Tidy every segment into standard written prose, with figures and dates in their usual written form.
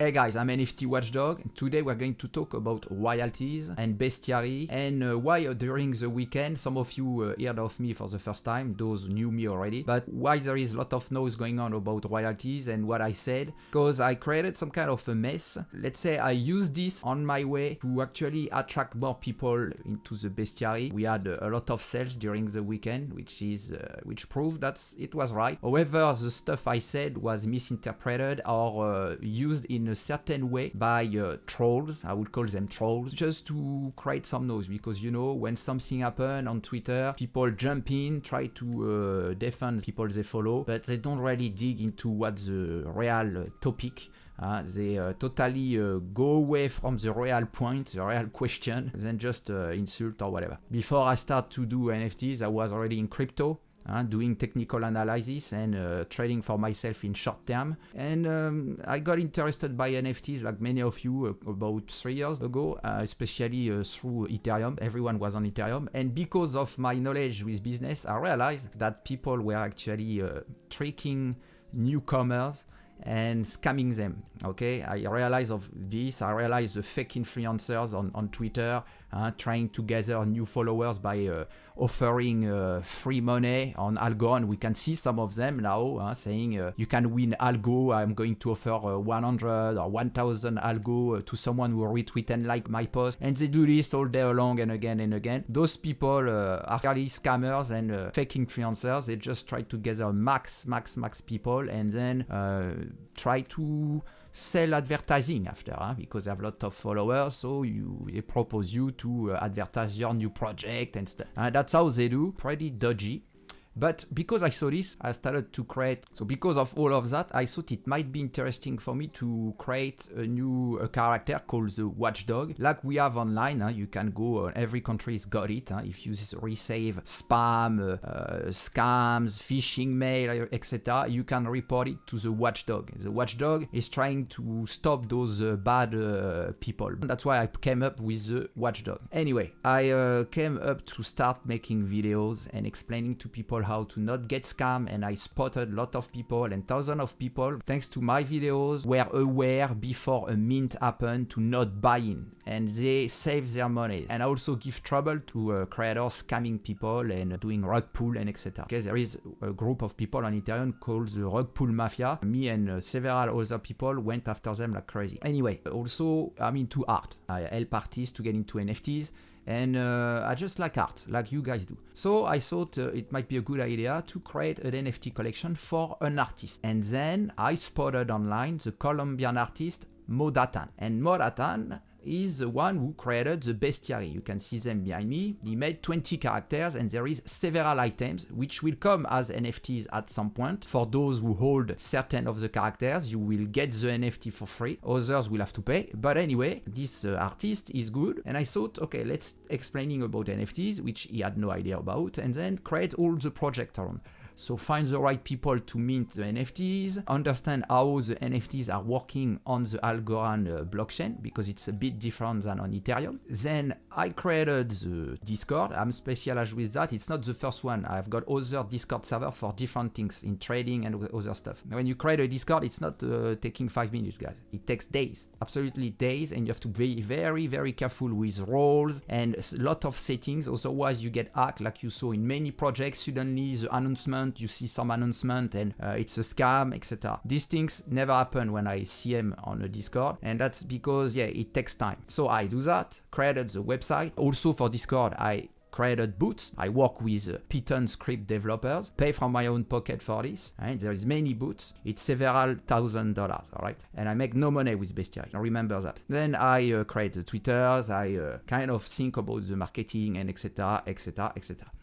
Hey guys, I'm NFT WatchDog. Today we're going to talk about royalties and bestiary and why during the weekend, some of you heard of me for the first time, those knew me already, but why there is a lot of noise going on about royalties and what I said, because I created some kind of a mess. Let's say I used this on my way to actually attract more people into the bestiary. We had a lot of sales during the weekend, which proved that it was right. However, the stuff I said was misinterpreted or used in a certain way by trolls. I would call them trolls, just to create some noise, because you know, when something happens on Twitter, people jump in, try to defend people they follow, but they don't really dig into what's the real topic. They totally go away from the real point, the real question, then just insult or whatever. Before I start to do NFTs, I was already in crypto, doing technical analysis and trading for myself in short term. And I got interested by NFTs like many of you about 3 years ago, especially through Ethereum. Everyone was on Ethereum. And because of my knowledge with business, I realized that people were actually tricking newcomers and scamming them. Okay, I realized of this. I realized the fake influencers on Twitter trying to gather new followers by offering free money on Algo, and we can see some of them now saying you can win Algo. I'm going to offer 100 or 1000 Algo to someone who retweet and like my post, and they do this all day long and again and again. Those people are really scammers and fake influencers. They just try to gather max people and then try to sell advertising after, because they have a lot of followers, so they propose you to advertise your new project and stuff. That's how they do, pretty dodgy. But because I saw this, I started to create. So because of all of that, I thought it might be interesting for me to create a new character called the WatchDog. Like we have online, you can go, every country's got it. If you receive spam, scams, phishing mail, etc., you can report it to the WatchDog. The WatchDog is trying to stop those bad people. That's why I came up with the WatchDog. Anyway, I came up to start making videos and explaining to people how to not get scammed, and I spotted a lot of people, and thousands of people, thanks to my videos, were aware before a mint happened to not buy in, and they save their money. And I also give trouble to creators scamming people and doing rug pull and etc. Okay, there is a group of people on Ethereum called the rug pull mafia. Me and several other people went after them like crazy. Anyway, also I'm into art. I help artists to get into NFTs. And I just like art, like you guys do. So I thought it might be a good idea to create an NFT collection for an artist. And then I spotted online the Colombian artist Modatan. And Modatan is the one who created the bestiary. You can see them behind me. He made 20 characters, and there is several items which will come as NFTs at some point. For those who hold certain of the characters, you will get the NFT for free. Others will have to pay. But anyway, this artist is good, and I thought, okay, let's explaining about NFTs, which he had no idea about, and then create all the project around. So find the right people to mint the NFTs, understand how the NFTs are working on the Algorand blockchain, because it's a bit different than on Ethereum. Then I created the Discord. I'm specialized with that. It's not the first one. I've got other Discord servers for different things in trading and other stuff. When you create a Discord, it's not taking 5 minutes, guys. It takes days, absolutely days, and you have to be very, very careful with roles and a lot of settings. Otherwise, you get hacked, like you saw in many projects. Suddenly, the announcement, you see some announcement and it's a scam, etc. These things never happen when I see them on a Discord, and that's because, yeah, it takes time. So I do that, created the website. Also for Discord, I created boots. I work with Python script developers, pay from my own pocket for this. Right? There is many boots. It's several $1,000, all right? And I make no money with bestiary. Remember that. Then I create the Twitters. I kind of think about the marketing and etc.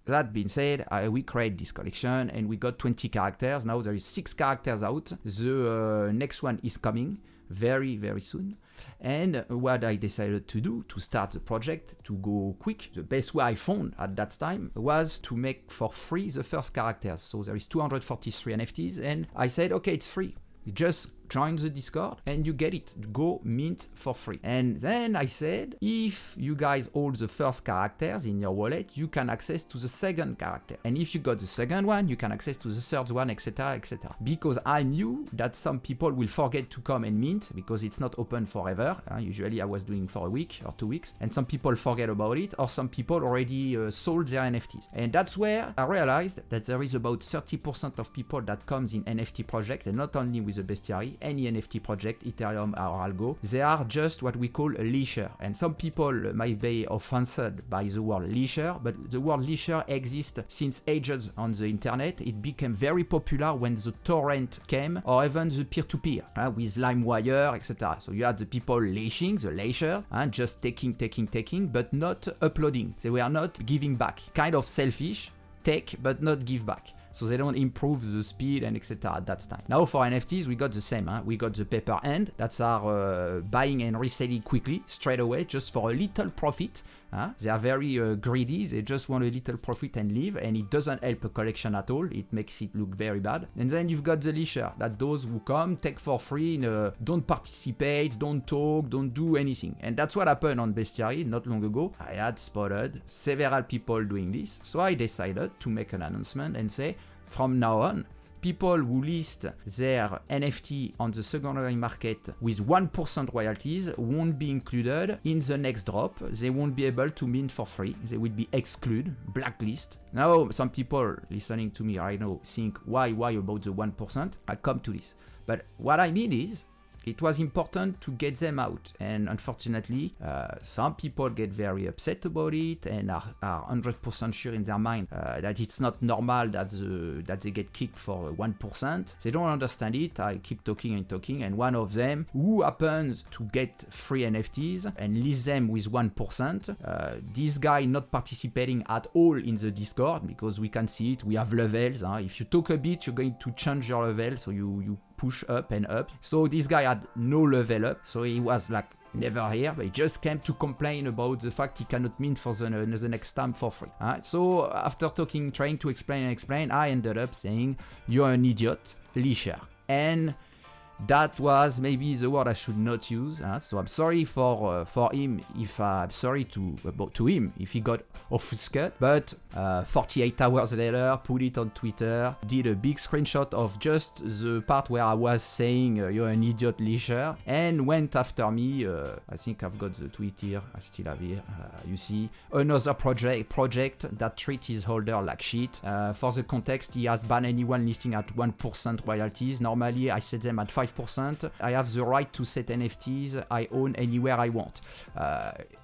That being said, we create this collection and we got 20 characters. Now there is 6 characters out. The next one is coming very, very soon. And what I decided to do to start the project, to go quick, the best way I found at that time was to make for free the first characters. So there is 243 NFTs, and I said, okay, it's free. Just join the Discord and you get it. Go mint for free. And then I said, if you guys hold the first characters in your wallet, you can access to the second character. And if you got the second one, you can access to the third one, etc., etc. Because I knew that some people will forget to come and mint because it's not open forever. Usually I was doing for a week or 2 weeks, and some people forget about it, or some people already sold their NFTs. And that's where I realized that there is about 30% of people that comes in NFT project, and not only with the Bestiary, any NFT project, Ethereum or Algo, they are just what we call a leasher. And some people might be offended by the word leasher, but the word leasher exists since ages on the internet. It became very popular when the torrent came, or even the peer-to-peer with LimeWire, etc. So you had the people leashing, the leashers, and just taking, but not uploading. They were not giving back. Kind of selfish, take but not give back. So they don't improve the speed and etc. at that time. Now for NFTs, we got the same. We got the paper end. That's our buying and reselling quickly, straight away, just for a little profit. They are very greedy. They just want a little profit and leave, and it doesn't help a collection at all. It makes it look very bad. And then you've got the leasher, that those who come, take for free, don't participate, don't talk, don't do anything. And that's what happened on Bestiary not long ago. I had spotted several people doing this, so I decided to make an announcement and say, from now on, people who list their NFT on the secondary market with 1% royalties won't be included in the next drop. They won't be able to mint for free. They will be excluded, blacklist. Now, some people listening to me right now think, why about the 1%? I come to this. But what I mean is, it was important to get them out, and unfortunately, some people get very upset about it and are 100% sure in their mind that it's not normal that they get kicked for 1%. They don't understand it. I keep talking, and one of them, who happens to get free NFTs and list them with 1%, this guy not participating at all in the Discord, because we can see it, we have levels. If you talk a bit, you're going to change your level, so you push up and up. So this guy had no level up, so he was like never here, but he just came to complain about the fact he cannot mint for the next time for free. So after trying to explain, I ended up saying, you're an idiot, leasher. And that was maybe the word I should not use. So I'm sorry for him if I'm sorry to him if he got offuscated. But 48 hours later, put it on Twitter, did a big screenshot of just the part where I was saying you're an idiot leasher, and went after me. I think I've got the tweet here. I still have it. You see, another project that treats his holder like shit. For the context, he has banned anyone listing at 1% royalties. Normally, I set them at 5%. I have the right to set NFTs I own anywhere I want.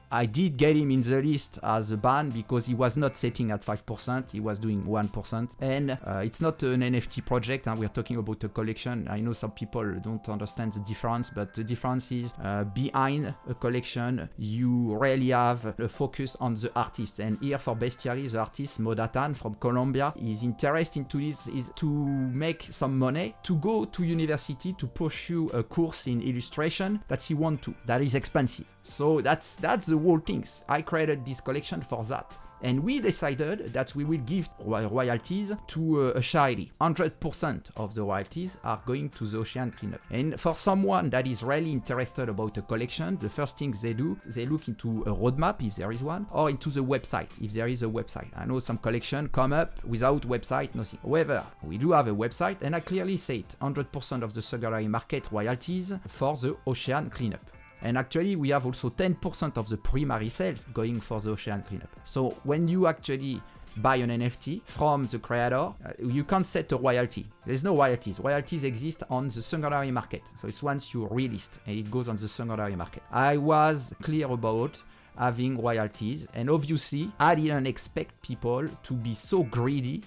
I did get him in the list as a ban because he was not setting at 5%, he was doing 1%. And it's not an NFT project, we're talking about a collection. I know some people don't understand the difference, but the difference is behind a collection, you rarely have a focus on the artist. And here for Bestiary, the artist Modatan from Colombia, his interest into this is to make some money, to go to university to pursue a course in illustration that he wants to. That is expensive. So that's the whole things. I created this collection for that. And we decided that we will give royalties to a charity. 100% of the royalties are going to the ocean cleanup. And for someone that is really interested about a collection, the first things they do, they look into a roadmap, if there is one, or into the website, if there is a website. I know some collection come up without website, nothing. However, we do have a website, and I clearly say it, 100% of the secondary market royalties for the ocean cleanup. And actually, we have also 10% of the primary sales going for the ocean cleanup. So when you actually buy an NFT from the creator, you can't set a royalty. There's no royalties. Royalties exist on the secondary market. So it's once you relist and it goes on the secondary market. I was clear about having royalties, and obviously I didn't expect people to be so greedy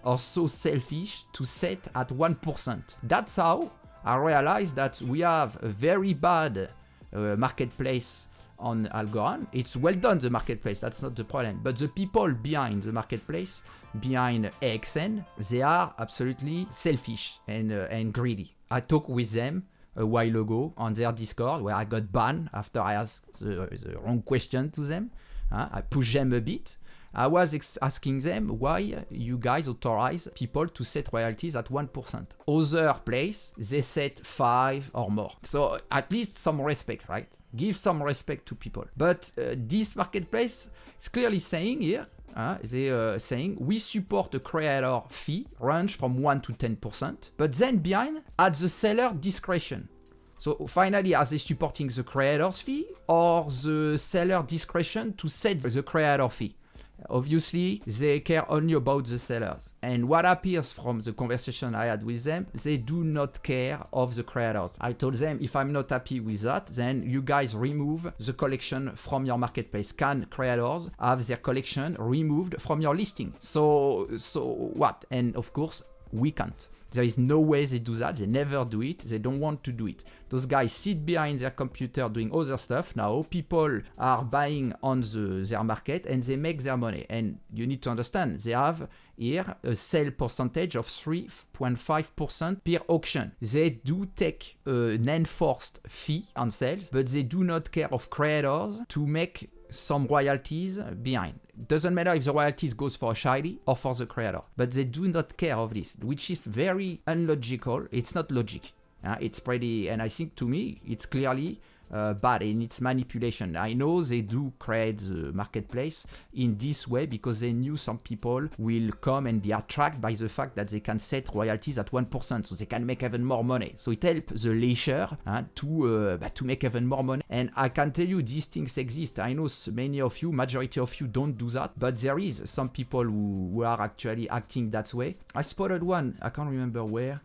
or so selfish to set at 1%. That's how I realized that we have a very bad marketplace on Algorand. It's well done, the marketplace, that's not the problem. But the people behind the marketplace, behind AXN, they are absolutely selfish and greedy. I talked with them a while ago on their Discord where I got banned after I asked the wrong question to them. I pushed them a bit. I was asking them why you guys authorize people to set royalties at 1%. Other place, they set 5 or more. So at least some respect, right? Give some respect to people. But this marketplace is clearly saying here, they are saying we support a creator fee range from 1 to 10%, but then behind at the seller discretion. So finally, are they supporting the creator's fee or the seller discretion to set the creator fee? Obviously, they care only about the sellers. And what appears from the conversation I had with them, they do not care of the creators. I told them, if I'm not happy with that, then you guys remove the collection from your marketplace. Can creators have their collection removed from your listing? So what? And of course, we can't. There is no way they do that. They never do it. They don't want to do it. Those guys sit behind their computer doing other stuff. Now people are buying on their market and they make their money. And you need to understand, they have here a sale percentage of 3.5% per auction. They do take an enforced fee on sales, but they do not care of creators to make some royalties behind. Doesn't matter if the royalties goes for a shiny or for the creator, but they do not care of this, which is very unlogical. It's not logic. It's pretty, and I think to me, it's clearly bad in its manipulation. I know they do create the marketplace in this way because they knew some people will come and be attracted by the fact that they can set royalties at 1%, so they can make even more money. So it helps the leisure to make even more money. And I can tell you these things exist. I know many of you, majority of you don't do that, but there is some people who are actually acting that way. I spotted one, I can't remember where.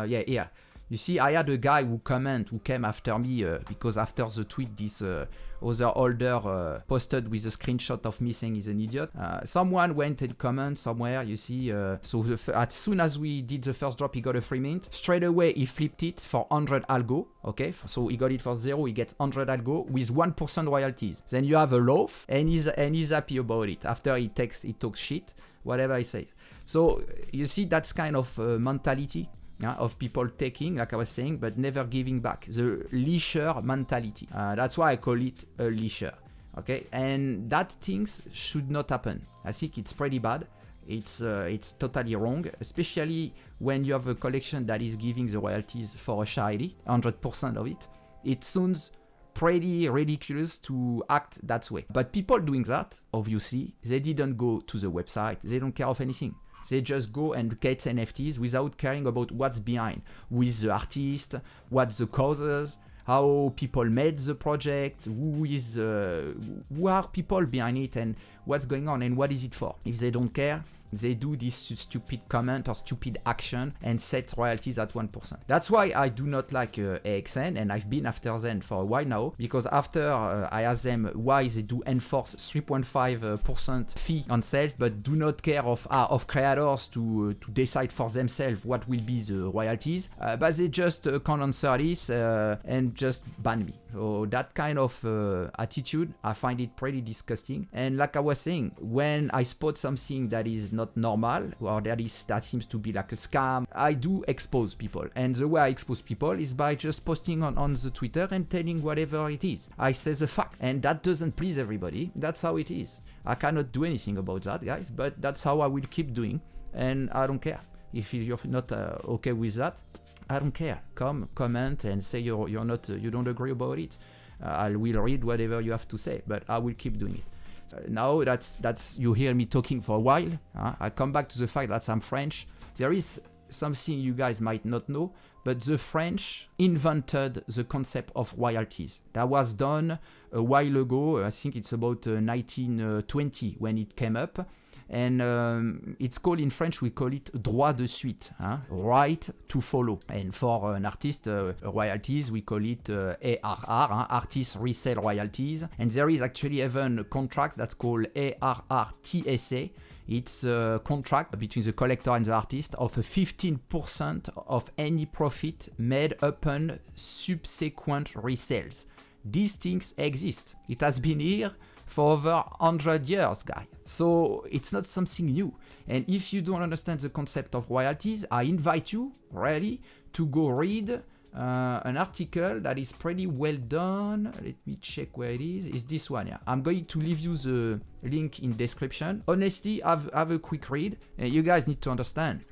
Here. You see, I had a guy who came after me because after the tweet this other holder posted with a screenshot of me saying he's an idiot. Someone went and commented somewhere, you see. So as soon as we did the first drop, he got a free mint. Straight away, he flipped it for 100 Algo. Okay, so he got it for 0. He gets 100 Algo with 1% royalties. Then you have a loaf, and he's happy about it. After he talks shit, whatever he says. So you see, that's kind of mentality. Of people taking, like I was saying, but never giving back. The leisure mentality. That's why I call it a leisure. Okay, and that things should not happen. I think it's pretty bad. It's totally wrong, especially when you have a collection that is giving the royalties for a shiny, 100% of it. It sounds pretty ridiculous to act that way. But people doing that, obviously, they didn't go to the website. They don't care of anything. They just go and get NFTs without caring about what's behind, with the artist, what's the causes, how people made the project, who are people behind it, and what's going on, and what is it for. If they don't care, they do this stupid comment or stupid action and set royalties at 1%. That's why I do not like AXN, and I've been after them for a while now, because after I asked them why they do enforce 3.5% fee on sales, but do not care of creators to decide for themselves what will be the royalties, but they just can't answer this and just ban me. So that kind of attitude, I find it pretty disgusting. And like I was saying, when I spot something that is not normal, or that seems to be like a scam, I do expose people. And the way I expose people is by just posting on the Twitter and telling whatever it is. I say the fact, and that doesn't please everybody. That's how it is. I cannot do anything about that, guys, but that's how I will keep doing, and I don't care. If you're not okay with that, I don't care. Come, comment, and say you don't agree about it. I will read whatever you have to say, but I will keep doing it. Now that's you hear me talking for a while. I'll come back to the fact that I'm French. There is something you guys might not know, but the French invented the concept of royalties. That was done a while ago. I think it's about 1920 when it came up. And it's called, in French, we call it droit de suite, right to follow. And for an artist, royalties, we call it ARR, artist resale royalties. And there is actually even a contract that's called ARR-TSA. It's a contract between the collector and the artist of 15% of any profit made upon subsequent resales. These things exist. It has been here for over 100 years, guys. So it's not something new. And if you don't understand the concept of royalties, I invite you really to go read an article that is pretty well done. Let me check where it is. It's this one, yeah. I'm going to leave you the link in description. Honestly, have a quick read. You guys need to understand,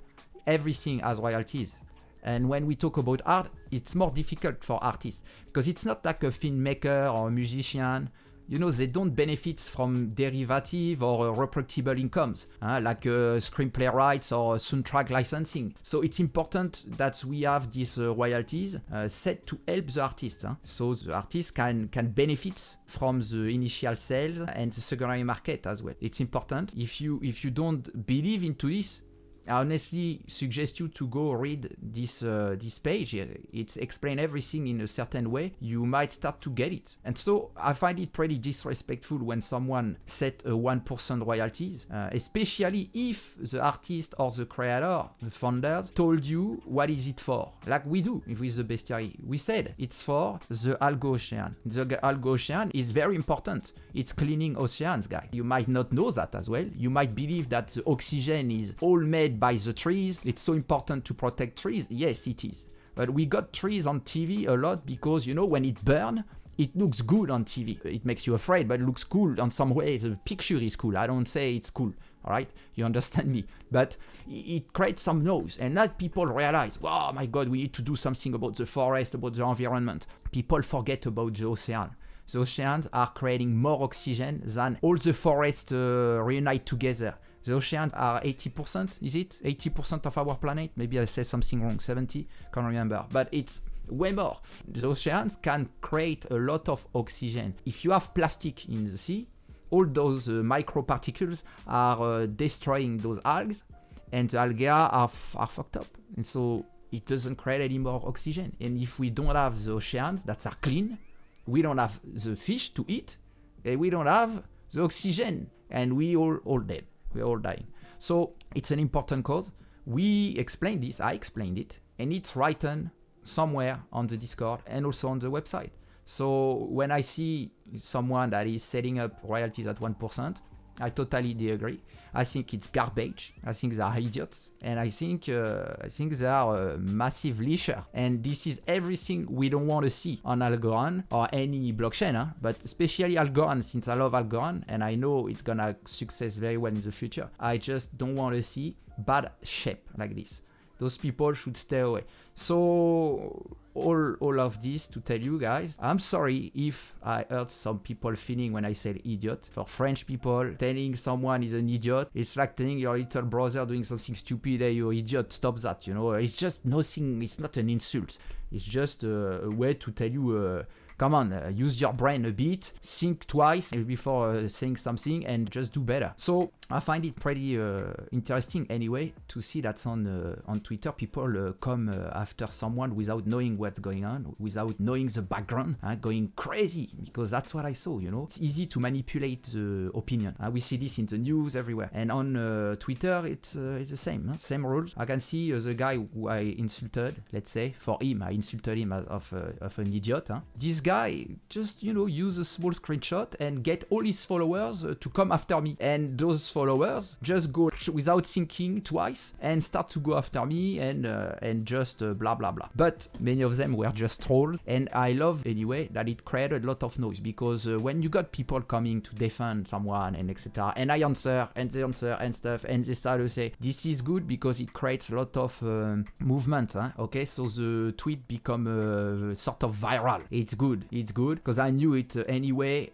everything has royalties. And when we talk about art, it's more difficult for artists because it's not like a filmmaker or a musician. You know, they don't benefit from derivative or reproducible incomes, like screenplay rights or soundtrack licensing. So it's important that we have these royalties set to help the artists. So the artists can benefit from the initial sales and the secondary market as well. It's important. If you don't believe into this, I honestly suggest you to go read this page. It's explain everything in a certain way. You might start to get it. And so I find it pretty disrespectful when someone set a 1% royalties, especially if the artist or the creator, the founders, told you what is it for. Like we do with the Bestiary. We said it's for the Algo ocean. The Algo ocean is very important. It's cleaning oceans, guys. You might not know that as well. You might believe that the oxygen is all made by the trees. It's so important to protect trees. Yes, it is. But we got trees on TV a lot because, you know, when it burns, it looks good on TV. It makes you afraid, but it looks cool on some way. The picture is cool. I don't say it's cool. All right? You understand me? But it creates some noise. And not people realize, oh my God, we need to do something about the forest, about the environment. People forget about the ocean. The oceans are creating more oxygen than all the forests reunite together. The oceans are 80%, is it? 80% of our planet? Maybe I said something wrong, 70, can't remember. But it's way more. The oceans can create a lot of oxygen. If you have plastic in the sea, all those microparticles are destroying those algae, and the algae are fucked up. And so it doesn't create any more oxygen. And if we don't have the oceans that are clean, we don't have the fish to eat, and we don't have the oxygen, and we all dead. We're all dying. So it's an important cause. We explained this, I explained it, and it's written somewhere on the Discord and also on the website. So when I see someone that is setting up royalties at 1%, I totally agree. I think it's garbage. I think they are idiots, and I think they are massive leisure. And this is everything we don't want to see on Algorand or any blockchain, but especially Algorand, since I love Algorand and I know it's gonna success very well in the future. I just don't want to see bad shape like this. Those people should stay away. So all of this to tell you guys, I'm sorry if I hurt some people feeling when I said idiot. For French people, telling someone is an idiot, it's like telling your little brother doing something stupid, hey, you're idiot, stop that, you know. It's just nothing, it's not an insult. It's just a way to tell you, come on, use your brain a bit, think twice before saying something, and just do better. So I find it pretty interesting anyway to see that on Twitter people come after someone without knowing what's going on, without knowing the background, going crazy, because that's what I saw, you know. It's easy to manipulate the opinion. We see this in the news everywhere. And on Twitter, it's the same, same rules. I can see the guy who I insulted, let's say, for him, I insulted him of an idiot. This guy just, you know, use a small screenshot and get all his followers to come after me. And those followers just go without thinking twice and start to go after me and just blah blah blah. But many of them were just trolls, and I love anyway that it created a lot of noise, because when you got people coming to defend someone and etc., and I answer and they answer and stuff, and they start to say this is good because it creates a lot of movement. Okay, so the tweet become sort of viral. It's good because I knew it anyway,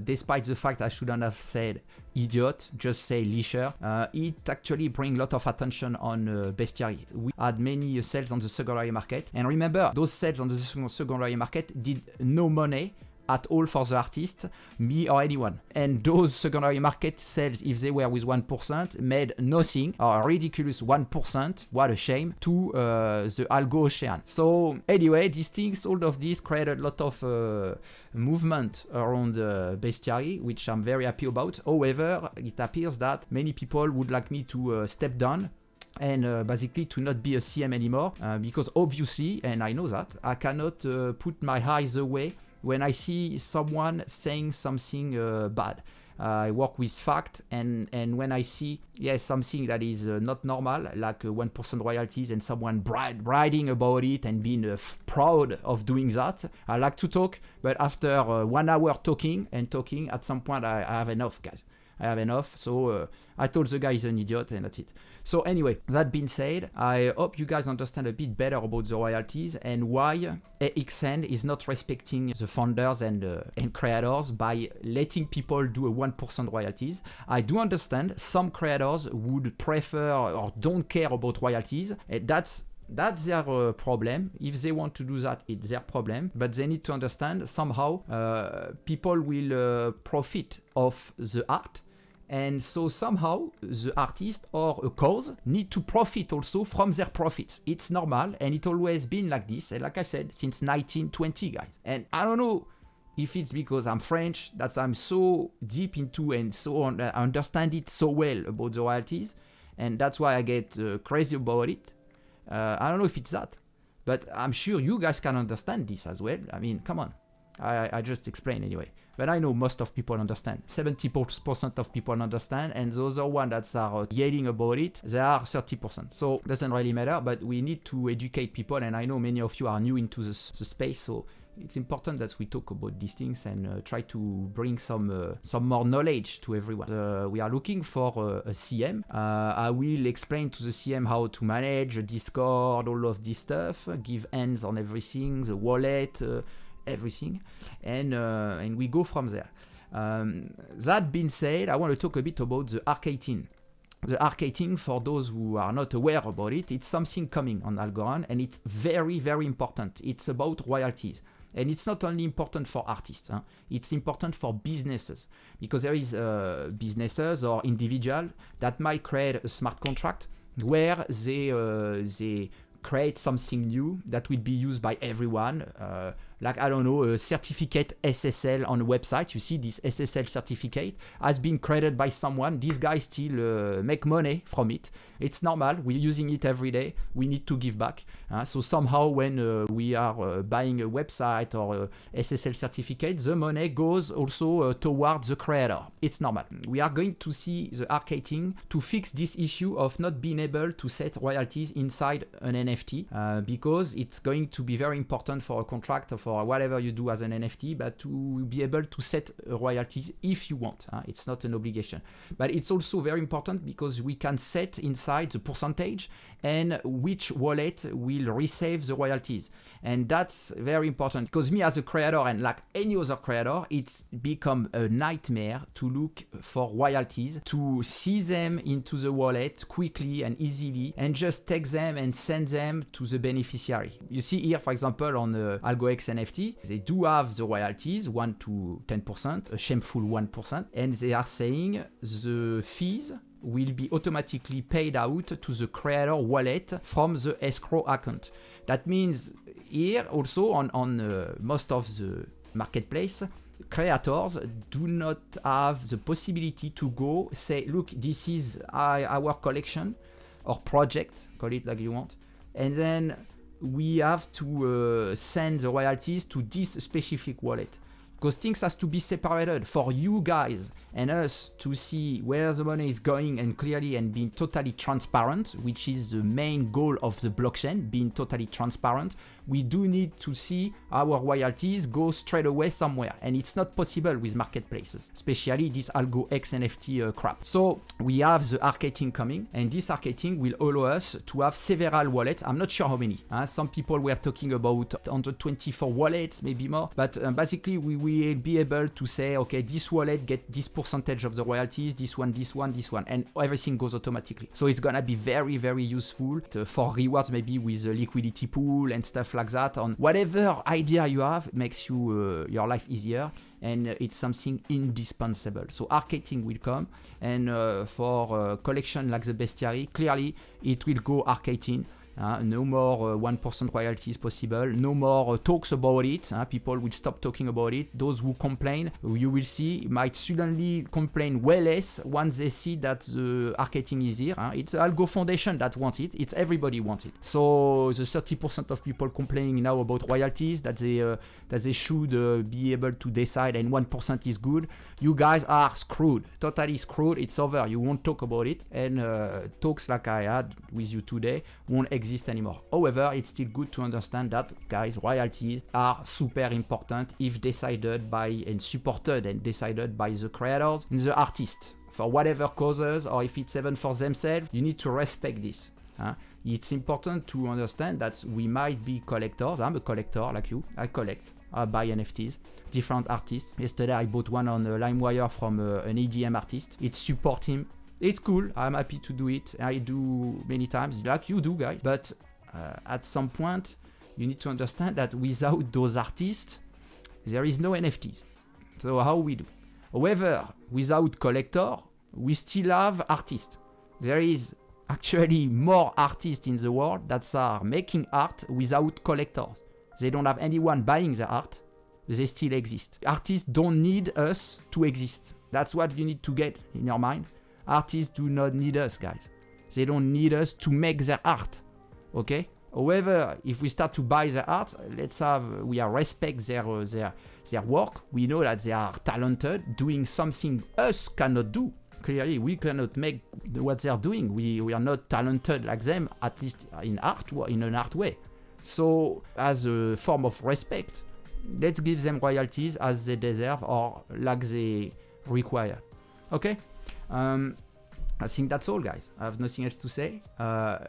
despite the fact I shouldn't have said idiot, just say leisure. It actually brings a lot of attention on Bestiary. We had many sales on the secondary market, and remember, those sales on the secondary market did no money at all for the artist, me or anyone. And those secondary market sales, if they were with 1%, made nothing, or a ridiculous 1%, what a shame, to the Algo ocean. So anyway, these things, all of this created a lot of movement around Bestiary, which I'm very happy about. However, it appears that many people would like me to step down and basically to not be a CM anymore, because obviously, and I know that, I cannot put my eyes away when I see someone saying something bad. I work with fact, and when I see something that is not normal, like 1% royalties, and someone bragging about it and being proud of doing that, I like to talk. But after 1 hour talking, at some point I have enough, guys. I have enough. So I told the guy he's an idiot, and that's it. So anyway, that being said, I hope you guys understand a bit better about the royalties and why AXN is not respecting the founders and creators by letting people do a 1% royalties. I do understand some creators would prefer or don't care about royalties. That's their problem. If they want to do that, it's their problem. But they need to understand somehow people will profit of the art. And so somehow the artist or a cause need to profit also from their profits. It's normal, and it's always been like this. And like I said, since 1920, guys. And I don't know if it's because I'm French that I'm so deep into and so on, I understand it so well about the royalties, and that's why I get crazy about it. I don't know if it's that, but I'm sure you guys can understand this as well. I mean, come on. I just explained anyway. But I know most of people understand. 70% of people understand, and the other ones that are yelling about it, they are 30%. So it doesn't really matter, but we need to educate people, and I know many of you are new into the space, so it's important that we talk about these things and try to bring some more knowledge to everyone. We are looking for a CM. I will explain to the CM how to manage Discord, all of this stuff, give hands on everything, the wallet, everything, and we go from there. That being said, I want to talk a bit about the arcating. The arcating, for those who are not aware about it, it's something coming on Algorand, and it's very, very important. It's about royalties. And it's not only important for artists, it's important for businesses, because there is businesses or individuals that might create a smart contract where they create something new that will be used by everyone, like, I don't know, a certificate SSL on a website. You see, this SSL certificate has been created by someone. These guys still make money from it. It's normal. We're using it every day. We need to give back. So somehow when we are buying a website or a SSL certificate, the money goes also towards the creator. It's normal. We are going to see the arcating to fix this issue of not being able to set royalties inside an NFT, because it's going to be very important for a contract or for whatever you do as an NFT, but to be able to set royalties if you want. It's not an obligation. But it's also very important because we can set inside the percentage and which wallet will receive the royalties. And that's very important because me as a creator, and like any other creator, it's become a nightmare to look for royalties, to see them into the wallet quickly and easily, and just take them and send them to the beneficiary. You see here, for example, on the AlgoX NFT, they do have the royalties, 1 to 10%, a shameful 1%, and they are saying the fees will be automatically paid out to the creator wallet from the escrow account. That means here also on most of the marketplace, creators do not have the possibility to go say, look, this is our collection or project, call it like you want, and then we have to send the royalties to this specific wallet. Because things has to be separated for you guys and us to see where the money is going and clearly and being totally transparent, which is the main goal of the blockchain, being totally transparent. We do need to see our royalties go straight away somewhere, and it's not possible with marketplaces, especially this Algo X NFT crap. So we have the arcating coming, and this arcating will allow us to have several wallets. I'm not sure how many. Some people were talking about 124 wallets, maybe more, but basically we will be able to say, okay, this wallet get this percentage of the royalties, this one, and everything goes automatically. So it's gonna be very, very useful for rewards, maybe with a liquidity pool and stuff like that. On whatever idea you have, it makes you your life easier, and it's something indispensable. So arcating will come, and for collection like the Bestiary, clearly it will go arcating. No more 1% royalties possible. No more talks about it. People will stop talking about it. Those who complain, you will see, might suddenly complain way less once they see that the marketing is here. It's Algo Foundation that wants it. It's everybody wants it. So the 30% of people complaining now about royalties, that they should be able to decide, and 1% is good. You guys are screwed. Totally screwed. It's over. You won't talk about it. And talks like I had with you today won't exist anymore. However, it's still good to understand that, guys, royalties are super important if decided by and supported and decided by the creators and the artists for whatever causes, or if it's even for themselves. You need to respect this. It's important to understand that we might be collectors. I'm a collector like you. I collect. I buy NFTs, different artists. Yesterday I bought one on LimeWire from an EDM artist. It support him. It's cool. I'm happy to do it. I do many times, like you do, guys. But at some point, you need to understand that without those artists, there is no NFTs. So how we do? However, without collector, we still have artists. There is actually more artists in the world that are making art without collectors. They don't have anyone buying their art. They still exist. Artists don't need us to exist. That's what you need to get in your mind. Artists do not need us, guys. They don't need us to make their art. Okay? However, if we start to buy their art, we respect their work. We know that they are talented, doing something us cannot do. Clearly, we cannot make what they're doing. We are not talented like them, at least in an art way. So, as a form of respect, let's give them royalties as they deserve or like they require. Okay? I think that's all, guys. I have nothing else to say,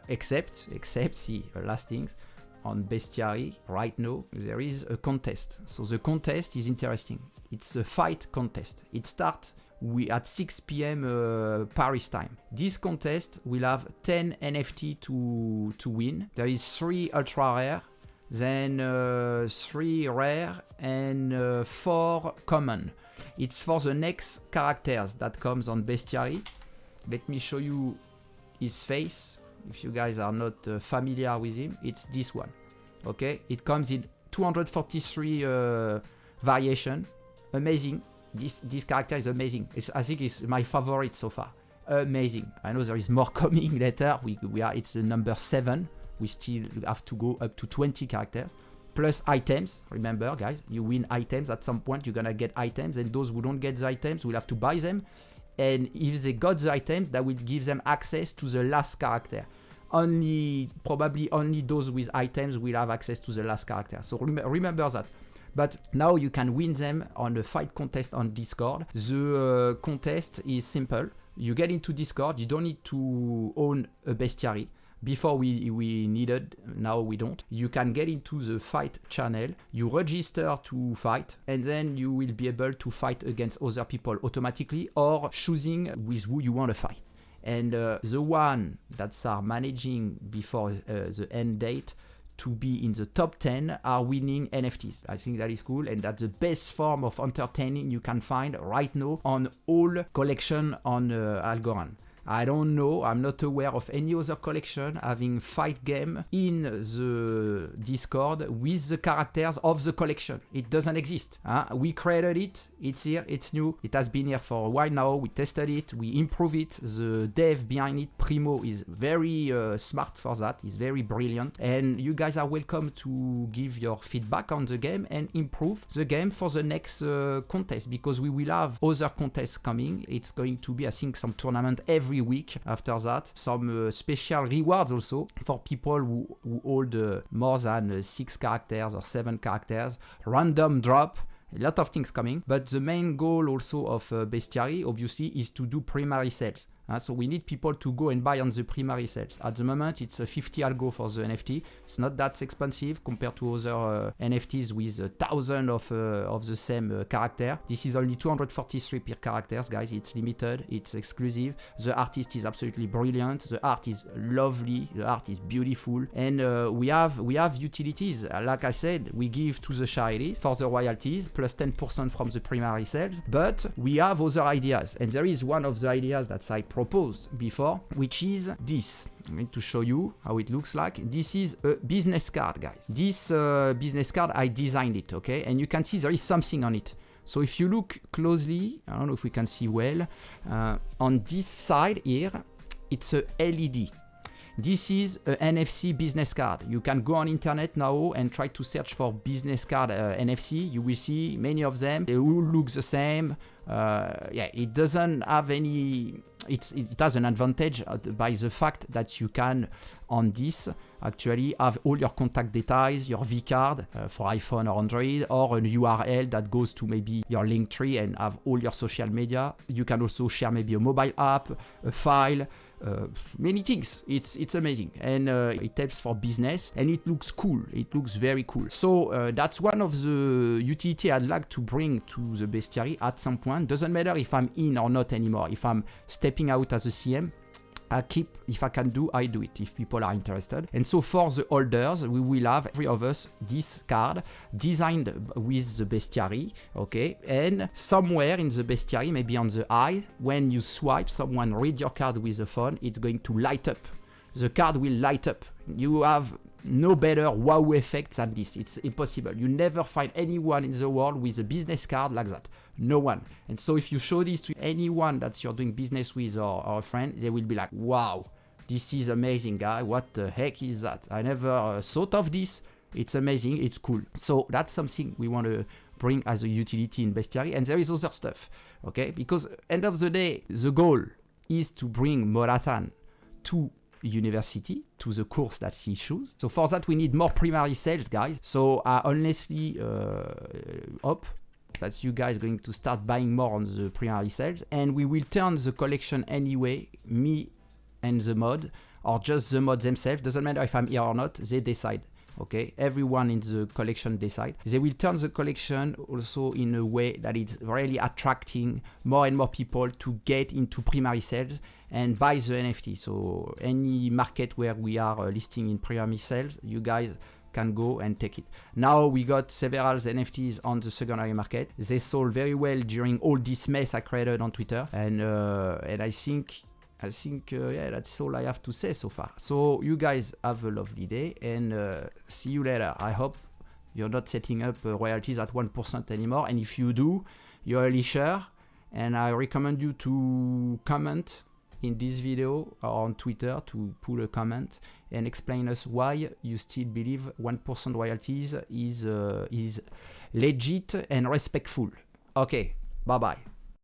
except the last things. On Bestiary, right now, there is a contest. So the contest is interesting. It's a fight contest. It starts at 6 p.m. Paris time. This contest will have 10 NFT to win. There is 3 ultra rare, then 3 rare, and 4 common. It's for the next characters that comes on Bestiary. Let me show you his face. If you guys are not familiar with him, it's this one. Okay, it comes in 243 variation. Amazing. This character is amazing. I think it's my favorite so far. Amazing. I know there is more coming later. It's the number 7. We still have to go up to 20 characters. Plus items. Remember, guys, you win items at some point. You're gonna get items, and those who don't get the items will have to buy them. And if they got the items, that will give them access to the last character. Probably only those with items will have access to the last character. So remember that. But now you can win them on a fight contest on Discord. The contest is simple. You get into Discord. You don't need to own a bestiary. Before we needed, now we don't. You can get into the fight channel, you register to fight, and then you will be able to fight against other people automatically or choosing with who you want to fight. And the one that are managing before the end date to be in the top 10 are winning NFTs. I think that is cool, and that's the best form of entertaining you can find right now on all collection on Algorand. I don't know, I'm not aware of any other collection having fight game in the Discord with the characters of the collection. It doesn't exist. We created it, it's here, it's new. It has been here for a while now, we tested it, we improve it. The dev behind it, Primo, is very smart for that, he's very brilliant. And you guys are welcome to give your feedback on the game and improve the game for the next contest, because we will have other contests coming. It's going to be, I think, some tournament every week after that. Some special rewards also for people who hold more than 6 characters or 7 characters. Random drop. A lot of things coming. But the main goal also of Bestiary, obviously, is to do primary sales. So we need people to go and buy on the primary sales. At the moment, it's 50 Algo for the NFT. It's not that expensive compared to other NFTs with 1,000 of the same character. This is only 243 per characters, guys. It's limited. It's exclusive. The artist is absolutely brilliant. The art is lovely. The art is beautiful. And we have utilities. Like I said, we give to the charity for the royalties plus 10% from the primary sales. But we have other ideas. And there is one of the ideas that I proposed before, which is this. I'm going to show you how it looks like. This is a business card, guys. This business card, I designed it, okay? And you can see there is something on it. So if you look closely, I don't know if we can see well, on this side here, it's a LED. This is a NFC business card. You can go on internet now and try to search for business card NFC. You will see many of them. They all look the same. Yeah, it doesn't have any. It has an advantage by the fact that you can, on this, actually have all your contact details, your V card for iPhone or Android, or an URL that goes to maybe your link tree and have all your social media. You can also share maybe a mobile app, a file, many things. It's amazing, and it helps for business, and it looks cool. It looks very cool. So that's one of the utility I'd like to bring to the bestiary at some point. Doesn't matter if I'm in or not anymore. If I'm stepping out as a CM, if I can do, I do it, if people are interested. And so for the holders, we will have, every of us, this card designed with the bestiary, okay? And somewhere in the bestiary, maybe on the eye, when you swipe, someone read your card with the phone, it's going to light up. The card will light up. You have no better wow effect than this. It's impossible. You never find anyone in the world with a business card like that. No one. And so if you show this to anyone that you're doing business with or a friend, they will be like, wow, this is amazing, guy. What the heck is that? I never thought of this. It's amazing. It's cool. So that's something we want to bring as a utility in bestiary. And there is other stuff, okay? Because end of the day, the goal is to bring Morathan to university, to the course that he chooses. So for that, we need more primary sales, guys. So I honestly hope that you guys are going to start buying more on the primary sales, and we will turn the collection anyway, me and the mod, or just the mods themselves. Doesn't matter if I'm here or not, they decide. Okay, everyone in the collection decide. They will turn the collection also in a way that it's really attracting more and more people to get into primary sales and buy the NFT. So any market where we are listing in primary sales, you guys can go and take it. Now we got several NFTs on the secondary market. They sold very well during all this mess I created on Twitter, and I think yeah, that's all I have to say so far. So you guys have a lovely day, and see you later. I hope you're not setting up royalties at 1% anymore, and if you do, you're a leasher, and I recommend you to comment in this video or on Twitter, to put a comment and explain us why you still believe 1% royalties is legit and respectful. Okay, bye bye.